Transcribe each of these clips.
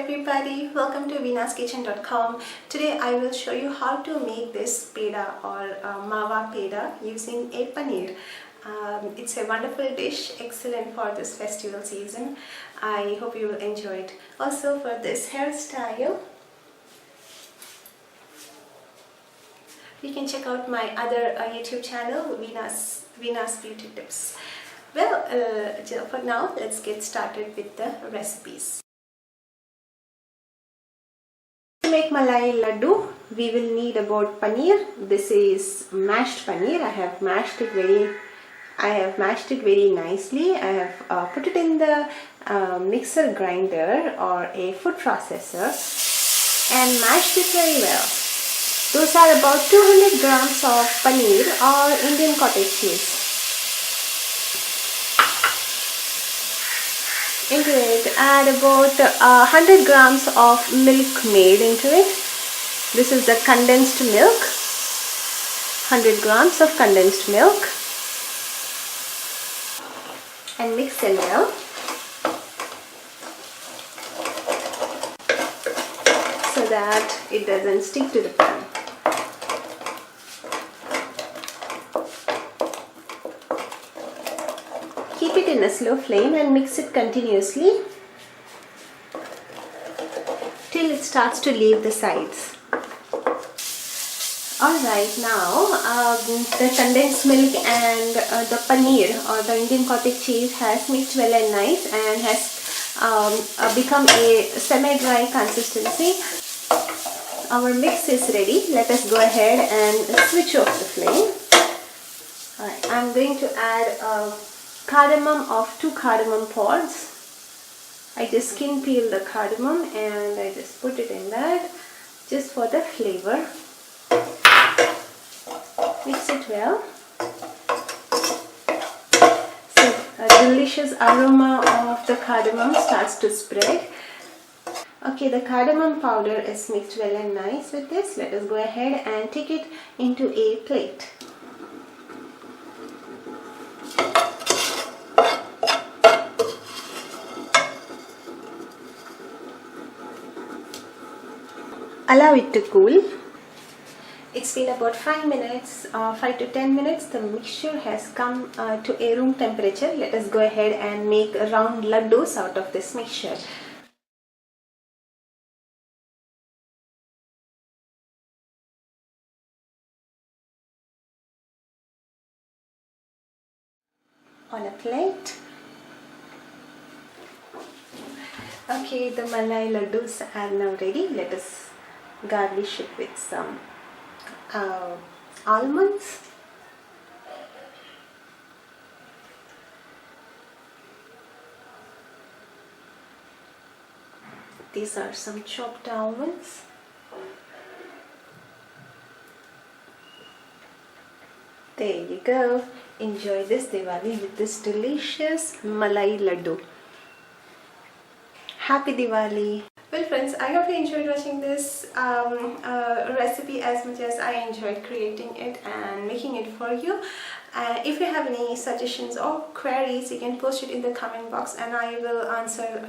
everybody, welcome to veenaskitchen.com. Today I will show you how to make this peda or mawa peda using a paneer. It's a wonderful dish, excellent for this festival season. I hope you will enjoy it. Also for this hairstyle, you can check out my other YouTube channel, Veena's Beauty Tips. Well, for now, let's get started with the recipes. To make Malai ladoo, we will need about paneer. This is mashed paneer. I have mashed it very nicely. I have put it in the mixer grinder or a food processor and mashed it very well. Those are about 200 grams of paneer or Indian cottage cheese. Into it, add about 100 grams of milk made into it. This is the condensed milk. 100 grams of condensed milk. And mix it well. So that it doesn't stick to the pan. Keep it in a slow flame and mix it continuously till it starts to leave the sides. Alright, now the condensed milk and the paneer or the Indian cottage cheese has mixed well and nice and has become a semi-dry consistency. Our mix is ready. Let us go ahead and switch off the flame. Alright, I'm going to add cardamom of 2 cardamom pods. I just skin peel the cardamom and I just put it in that just for the flavor. Mix it well. So a delicious aroma of the cardamom starts to spread. Okay, the cardamom powder is mixed well and nice with this. Let us go ahead and take it into a plate. Allow it to cool. It's been about 5 minutes, 5 to 10 minutes. The mixture has come to a room temperature. Let us go ahead and make round ladoos out of this mixture. On a plate. Okay, the Malai ladoos are now ready. Let us garnish it with some almonds. These are some chopped almonds. There you go. Enjoy this Diwali with this delicious Malai ladoo. Happy Diwali! Well friends, I hope you enjoyed watching this recipe as much as I enjoyed creating it and making it for you. If you have any suggestions or queries, you can post it in the comment box and I will answer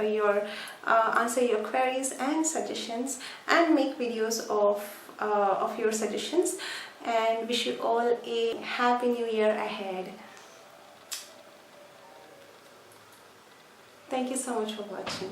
your queries and suggestions and make videos of your suggestions, and wish you all a happy new year ahead. Thank you so much for watching.